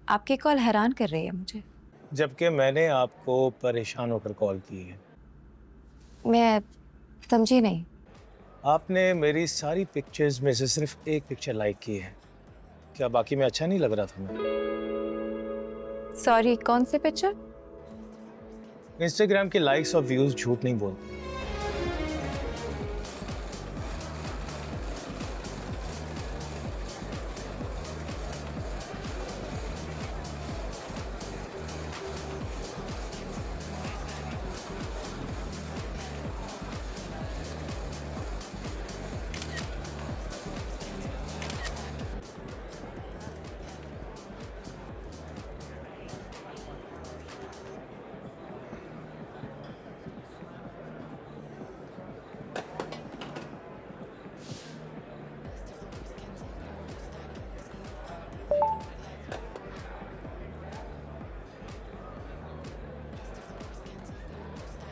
आपकी कॉल हैरान कर रही है मुझे। जबकि मैंने आपको परेशान होकर कॉल की है। मैं समझी नहीं। आपने मेरी सारी पिक्चर्स में से सिर्फ एक पिक्चर लाइक की है। क्या बाकी में अच्छा नहीं लग रहा था मैं? सॉरी, कौन से पिक्चर? इंस्टाग्राम के लाइक्स और व्यूज झूठ नहीं बोलते।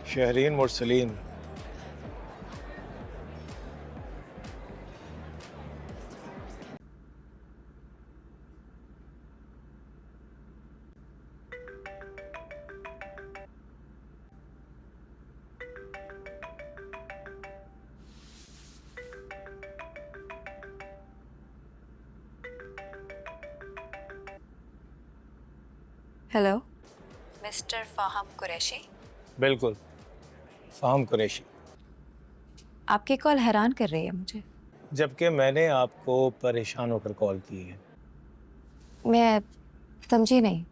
शहरीन मुरसलीन। Hello, mister Faham Qureshi. बिल्कुल, फाहम कुरैशी। आपकी कॉल हैरान कर रही है मुझे। जबकि मैंने आपको परेशान होकर कॉल की है। मैं समझी नहीं।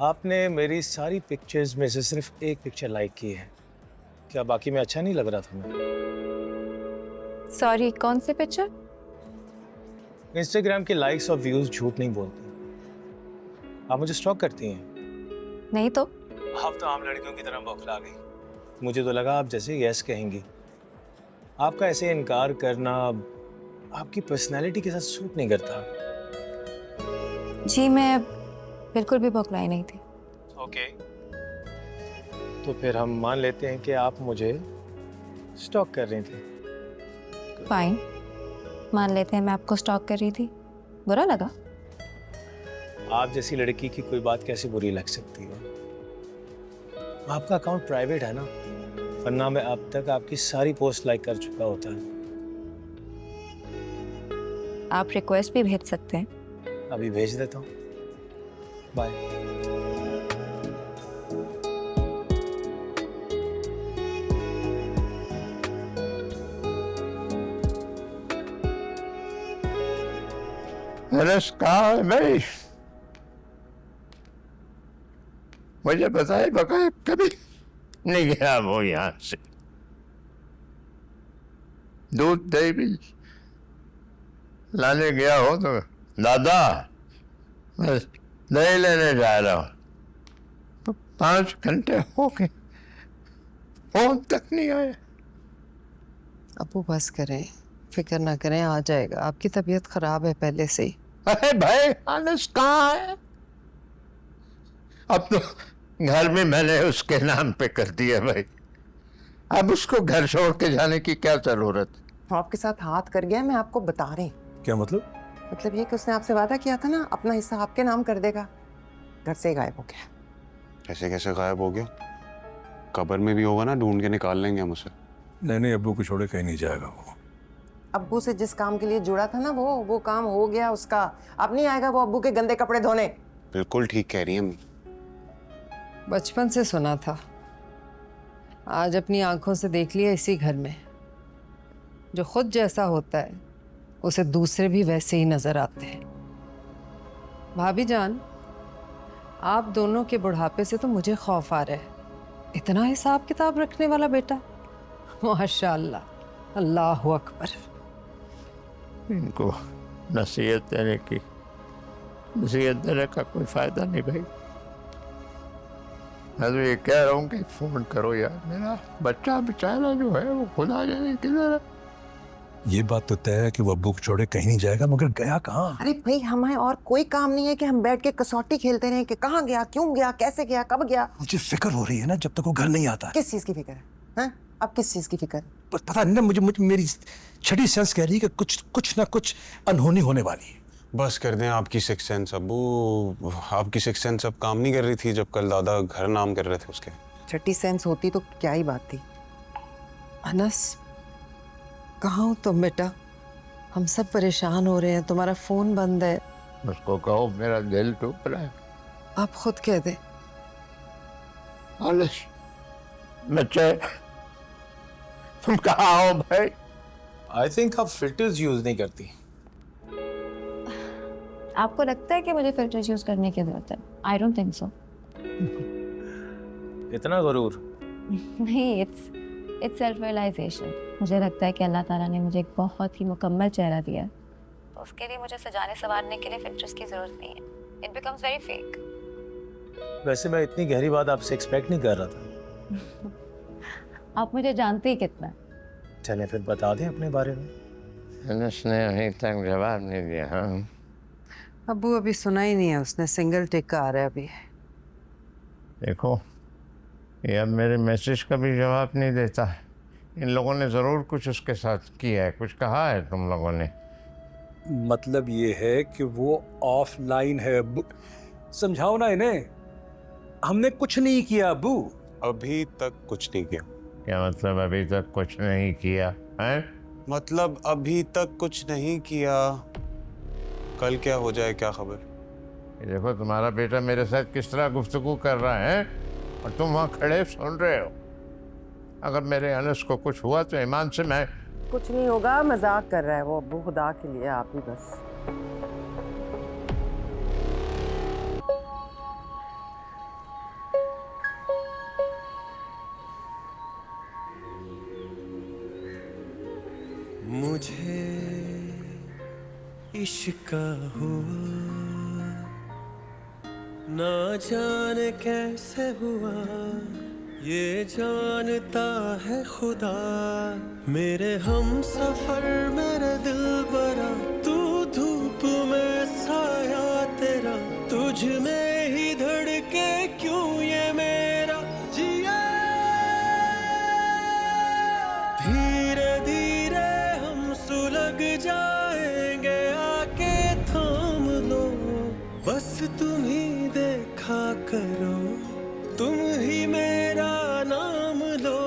आपने मेरी सारी पिक्चर्स में से सिर्फ एक पिक्चर लाइक की है। क्या बाकी में अच्छा नहीं लग रहा था मैं? सॉरी, कौन से पिक्चर? इंस्टाग्राम के लाइक्स और व्यूज झूठ नहीं बोलते। आप मुझे स्टॉक करती हैं। नहीं तो। आप तो आम लड़कियों की तरह बौखला गई। मुझे तो लगा आप जैसे यस कहेंगी। आपका ऐसे इनकार करना आपकी पर्सनैलिटी के साथ सूट नहीं करता। जी, मैं बिल्कुल भी बौखलाई नहीं थी। ओके, तो फिर हम मान लेते हैं कि आप मुझे स्टॉक कर रही थी। फाइन, मान लेते हैं मैं आपको स्टॉक कर रही थी। बुरा लगा? आप जैसी लड़की की कोई बात कैसे बुरी लग सकती है? आपका अकाउंट प्राइवेट है ना, वरना मैं अब तक आपकी सारी पोस्ट लाइक कर चुका होता है। आप रिक्वेस्ट भी भेज सकते हैं। अभी भेज देता हूँ। बाय। अरे कहाँ है भाई? मुझे बताए बकाया कभी नहीं गया वो यहाँ से। दूध दही भी लाने गया हो तो दादा बस दही लेने जा रहा हूँ, तो 5 घंटे हो गए, फोन तक नहीं आया। अबू बस करें, फिक्र ना करें, आ जाएगा। आपकी तबीयत खराब है पहले से ही। अरे भाई आनस कहाँ है? अब तो घर में मैंने उसके नाम पे कर दिया भाई। अब उसको घर छोड़ के जाने की क्या जरूरत? आपके साथ हाथ कर गया, मैं आपको बता रही। क्या मतलब? मतलब ये कि उसने आपसे वादा किया था ना, अपना हिस्सा आपके नाम कर देगा। घर से गायब हो गया। कैसे कैसे गायब हो गया? कब्र में भी होगा ना, ढूंढ के निकाल लेंगे हम उसे। नहीं, अब्बू को छोड़े कहीं नहीं जाएगा वो। अब्बू से जिस काम के लिए जुड़ा था ना, वो काम हो गया उसका। अब नहीं आएगा वो अब्बू के गंदे कपड़े धोने। बिल्कुल ठीक कह रही है अम्मी। बचपन से सुना था, आज अपनी आंखों से देख लिया इसी घर में। जो खुद जैसा होता है उसे दूसरे भी वैसे ही नजर आते हैं। भाभी जान, आप दोनों के बुढ़ापे से तो मुझे खौफ आ रहा है। इतना हिसाब किताब रखने वाला बेटा, माशाअल्लाह, अल्लाहु अकबर। इनको नसीहत देने का कोई फायदा नहीं भाई। मैं तो ये कह रहा हूँ कि फोन करो यार, मेरा बच्चा बेचारा जो है वो खुदा जाने किधर है। ये बात तो तय है कि वो अब्बू को छोड़े कहीं नहीं जाएगा, मगर गया कहाँ? अरे भाई, हमें और कोई काम नहीं है कि हम बैठ के कसौटी खेलते रहे कि कहाँ गया, क्यों गया, कैसे गया, कब गया। मुझे फिक्र हो रही है ना जब तक वो घर नहीं आता। किस चीज की फिक्र है? हाँ? अब किस चीज की फिक्र है? पता नहीं ना, मुझे मेरी छठी सेंस कह रही है कि कुछ ना कुछ अनहोनी होने वाली है। बस कर दें आपकी सिक्स सेंस अब्बू। आपकी सिक्स सेंस अब काम नहीं कर रही थी जब कल दादा घर नाम कर रहे थे उसके। छठी सेंस होती तो क्या ही बात थी। अनस, कहाँ हो तुम बेटा? हम सब परेशान हो रहे हैं, तुम्हारा फोन बंद है। उसको कहो मेरा दिल टूट रहा है। आप खुद कह दे। आलिस, बच्चे तुम कहाँ हो भाई? आई थिंक आप फिल्टर्स यूज नहीं करती। आपको लगता है कि मुझे फिल्टर्स यूज करने की जरूरत है? I don't think so. इतना गरूर? नहीं, इट्स सेल्फ रियलाइजेशन। मुझे लगता है कि अल्लाह ताला ने मुझे एक बहुत ही मुकम्मल चेहरा दिया है, तो उसके लिए मुझे सजाने संवारने के लिए फिल्टर्स की जरूरत नहीं है। It becomes very fake. वैसे मैं इतनी गहरी बात आपसे एक्सपेक्ट नहीं कर रहा था। आप मुझे जानते ही कितना। चलें फिर बता दें अपने बारे में। अनस ने अभी तक जवाब नहीं दिया। हाँ, अब्बू अभी सुना ही नहीं है उसने। सिंगल टिक का आ रहा है अभी। देखो ये अब मेरे मैसेज का भी जवाब नहीं देता। इन लोगों ने ज़रूर कुछ उसके साथ किया है, कुछ कहा है तुम लोगों ने। मतलब ये है कि वो ऑफलाइन है अब्बू। समझाओ ना इन्हें। हमने कुछ नहीं किया अब्बू। अभी तक कुछ नहीं किया। क्या मतलब अभी तक कुछ नहीं किया है? मतलब अभी तक कुछ नहीं किया, कल क्या हो जाए क्या खबर। ये देखो तुम्हारा बेटा मेरे साथ किस तरह गुफ्तगू कर रहा है और तुम वहाँ खड़े सुन रहे हो। अगर मेरे अनस को कुछ हुआ तो ईमान से मैं। कुछ नहीं होगा, मजाक कर रहा है वो अब्बू। खुदा के लिए आप ही बस। मुझे इश्क हुआ ना जाने कैसे हुआ, ये जानता है खुदा। मेरे हम सफर मेरे दिल बरा, तू धूप में साया तेरा, तुझ में ही धड़के क्यों ये मेरा जिया। धीरे धीरे हम सुलग जाएंगे, आके थाम लो, बस तुम ही देखा करो, तुम ही मेरा नाम लो।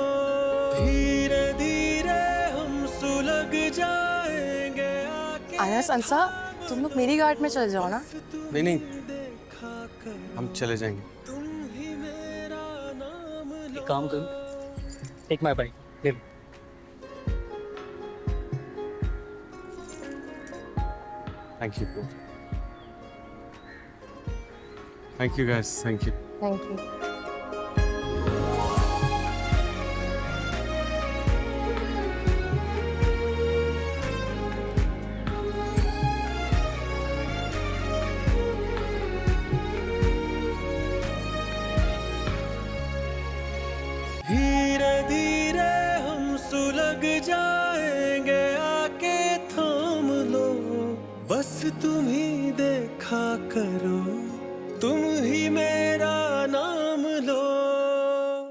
धीरे धीरे हम सुलग जाएंगे, आके अनस, अंसा, तुम लोग मेरी गार्ड में चल जाओ ना। नहीं नहीं, हम चले जाएंगे। तुम ही मेरा नाम लो। एक काम करो, टेक माय बाइक, ले। Thank you bro. Thank you guys, thank you. Thank you. धीरे धीरे हम सुलग जाएंगे, आके थाम लो, बस तुम ही देखा करो, तुम ही मेरे